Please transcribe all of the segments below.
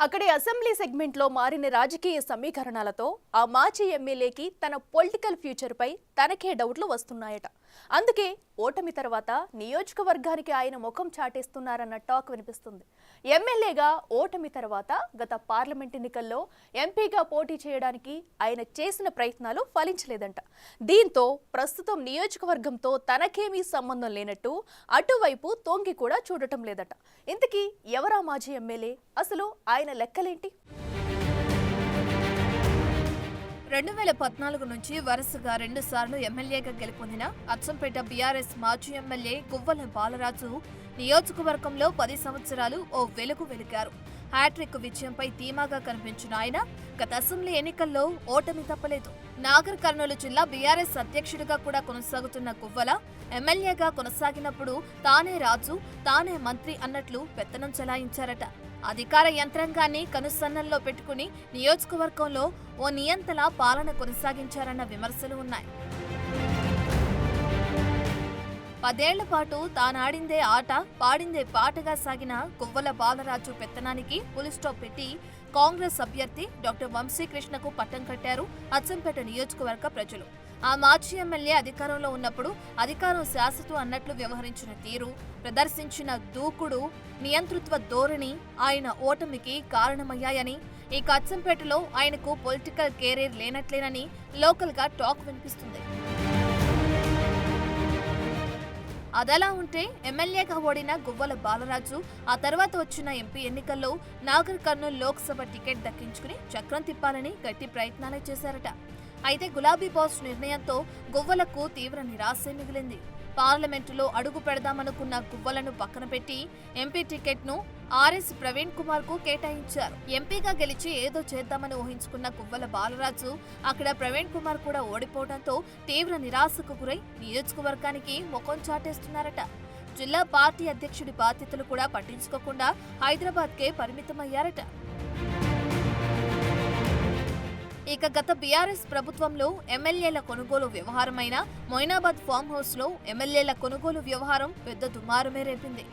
అక్కడి అసెంబ్లీ సెగ్మెంట్లో మారిన రాజకీయ సమీకరణాలతో ఆ మాజీ ఎమ్మెల్యేకి తన పొలిటికల్ ఫ్యూచర్పై తనకే డౌట్లు వస్తున్నాయట. అందుకే ఓటమి తర్వాత నియోజకవర్గానికి ఆయన ముఖం చాటేస్తున్నారన్న టాక్ వినిపిస్తుంది. ఎమ్మెల్యేగా ఓటమి తర్వాత గత పార్లమెంట్ ఎన్నికల్లో ఎంపీగా పోటీ చేయడానికి ఆయన చేసిన ప్రయత్నాలు ఫలించలేదంట. దీంతో ప్రస్తుతం నియోజకవర్గంతో తనకేమీ సంబంధం లేనట్టు అటువైపు తొంగి కూడా చూడటం లేదట. ఇంతకీ ఎవరా మాజీ ఎమ్మెల్యే, అసలు ఆయన లెక్కలేంటి? 2014 నుంచి వరుసగా 2 సార్లు ఎమ్మెల్యేగా గెలుపొందిన అచ్చంపేట బీఆర్ఎస్ మాజీ ఎమ్మెల్యే గువ్వల బాలరాజు నియోజకవర్గంలో 10 సంవత్సరాలు ఓ వెలుగు వెలిగారు. హ్యాట్రిక్ విజయంపై ధీమాగా కనిపించిన ఆయన గత అసెంబ్లీ ఎన్నికల్లో ఓటమి తప్పలేదు. నాగర్ కర్నూలు జిల్లా బీఆర్ఎస్ అధ్యక్షుడిగా కూడా కొనసాగుతున్న గువ్వల ఎమ్మెల్యేగా కొనసాగినప్పుడు తానే రాజు, తానే మంత్రి అన్నట్లు పెత్తనం చెలాయించారట. అధికార యంత్రాంగాన్ని కనుసన్నల్లో పెట్టుకుని నియోజకవర్గంలో ఓ నియంతల పాలన కొనసాగించారన్న విమర్శలు ఉన్నాయి. 10 ఏళ్ల పాటు తానాడిందే ఆట, పాడిందే పాటగా సాగిన గువ్వల బాలరాజు పెత్తనానికి పులిస్టాప్ పెట్టి కాంగ్రెస్ అభ్యర్థి డాక్టర్ వంశీకృష్ణకు పట్టం కట్టారు అచ్చంపేట నియోజకవర్గ ప్రజలు. ఆ మాజీ ఎమ్మెల్యే అధికారంలో ఉన్నప్పుడు అధికారం శాశ్వతం అన్నట్లు వ్యవహరించిన తీరు, ప్రదర్శించిన దూకుడు, నియంతృత్వ ధోరణి ఆయన ఓటమికి కారణమయ్యాయని, ఈ అచ్చంపేటలో ఆయనకు పొలిటికల్ కెరీర్ లేనట్లేనని లోకల్ గా టాక్ వినిపిస్తుంది. అదలా ఉంటే ఎమ్మెల్యేగా ఓడిన గువ్వల బాలరాజు ఆ తర్వాత వచ్చిన ఎంపీ ఎన్నికల్లో నాగర్ కర్నూలు లోక్సభ టికెట్ దక్కించుకుని చక్రం తిప్పాలని గట్టి ప్రయత్నాలే చేశారట. అయితే గులాబీ బాస్ నిర్ణయంతో గువ్వలకు తీవ్ర నిరాశే మిగిలింది. పార్లమెంటులో అడుగు పెడదామనుకున్న గువ్వలను పక్కన పెట్టి ఎంపీ టికెట్ను ఆర్ఎస్ ప్రవీణ్ కుమార్ కు కేటాయించారు. ఎంపీగా గెలిచి ఏదో చేద్దామని ఊహించుకున్న గువ్వల బాలరాజు అక్కడ ప్రవీణ్ కుమార్ కూడా ఓడిపోవడంతో తీవ్ర నిరాశకు గురై నియోజకవర్గానికి ముఖం చాటేస్తున్నారట. జిల్లా పార్టీ అధ్యక్షుడి బాధ్యతలు కూడా పట్టించుకోకుండా హైదరాబాద్కే పరిమితమయ్యారట. ఇక గత బీఆర్ఎస్ ప్రభుత్వంలో ఎమ్మెల్యేల కొనుగోలు వ్యవహారమైన మొయినాబాద్ ఫామ్ హౌస్ లో ఎమ్మెల్యేల కొనుగోలు వ్యవహారం పెద్ద దుమారమే రేపింది.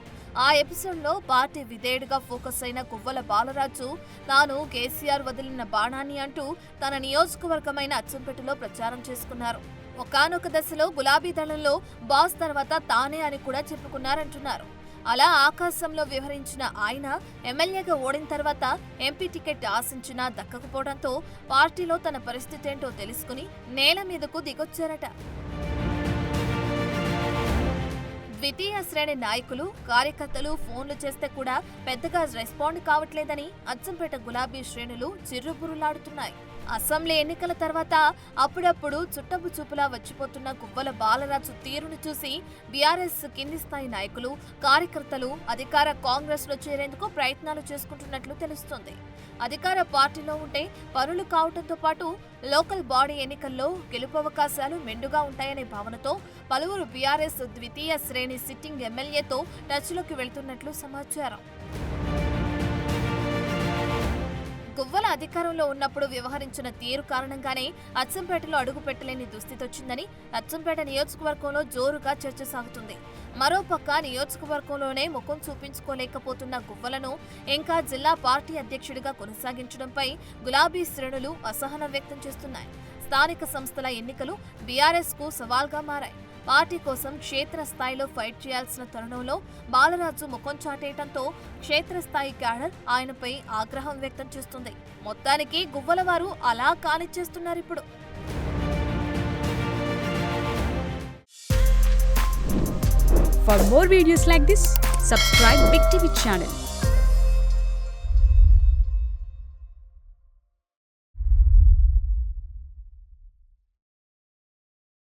ఆ ఎపిసోడ్లో పార్టీ విధేయుడిగా ఫోకస్ అయిన గువ్వల బాలరాజు తాను కేసీఆర్ వదిలిన బాణాన్ని అంటూ తన నియోజకవర్గమైన అచ్చంపేటలో ప్రచారం చేసుకున్నారు. ఒకానొక దశలో గులాబీ దళంలో బాస్ తర్వాత తానే అని కూడా చెప్పుకున్నారంటున్నారు. అలా ఆకాశంలో వ్యవహరించిన ఆయన ఎమ్మెల్యేగా ఓడిన తర్వాత ఎంపీ టికెట్ ఆశించినా దక్కకపోవడంతో పార్టీలో తన పరిస్థితి ఏంటో తెలుసుకుని నేల మీదకు దిగొచ్చారట. ద్వితీయ శ్రేణి నాయకులు, కార్యకర్తలు ఫోన్లు చేస్తే కూడా పెద్దగా రెస్పాండ్ కావట్లేదని అచ్చంపేట గులాబీ శ్రేణులు చిర్రుబుర్రులాడుతున్నాయి. అసెంబ్లీ ఎన్నికల తర్వాత అప్పుడప్పుడు చుట్టపు చూపులా వచ్చిపోతున్న గువ్వల బాలరాజు తీరును చూసి బీఆర్ఎస్ కింది స్థాయి నాయకులు, కార్యకర్తలు అధికార కాంగ్రెస్ లో చేరేందుకు ప్రయత్నాలు చేసుకుంటున్నట్లు తెలుస్తోంది. అధికార పార్టీలో ఉంటే పనులు కావడంతో పాటు లోకల్ బాడీ ఎన్నికల్లో గెలుపు అవకాశాలు మెండుగా ఉంటాయనే భావనతో పలువురు బీఆర్ఎస్ ద్వితీయ శ్రేణి సిట్టింగ్ ఎమ్మెల్యేతో టచ్లోకి వెళ్తున్నట్లు సమాచారం. గువ్వల అధికారంలో ఉన్నప్పుడు వ్యవహరించిన తీరు కారణంగానే అచ్చంపేటలో అడుగు పెట్టలేని దుస్థితి వచ్చిందని అచ్చంపేట నియోజకవర్గంలో జోరుగా చర్చ సాగుతుంది. మరోపక్క నియోజకవర్గంలోనే ముఖం చూపించుకోలేకపోతున్న గువ్వలను ఇంకా జిల్లా పార్టీ అధ్యక్షుడిగా కొనసాగించడంపై గులాబీ శ్రేణులు అసహనం వ్యక్తం చేస్తున్నాయి. స్థానిక సంస్థల ఎన్నికలు బీఆర్ఎస్ కు సవాల్గా మారాయి. పార్టీ కోసం క్షేత్రస్థాయిలో ఫైట్ చేయాల్సిన తరుణంలో బాలరాజు ముఖం చాటేయడంతో క్షేత్రస్థాయి క్యాడర్ ఆయనపై ఆగ్రహం వ్యక్తం చేస్తుంది. మొత్తానికి గువ్వల వారు అలా కానిచ్చేస్తున్నారు ఇప్పుడు. For more videos like this, subscribe Big TV channel.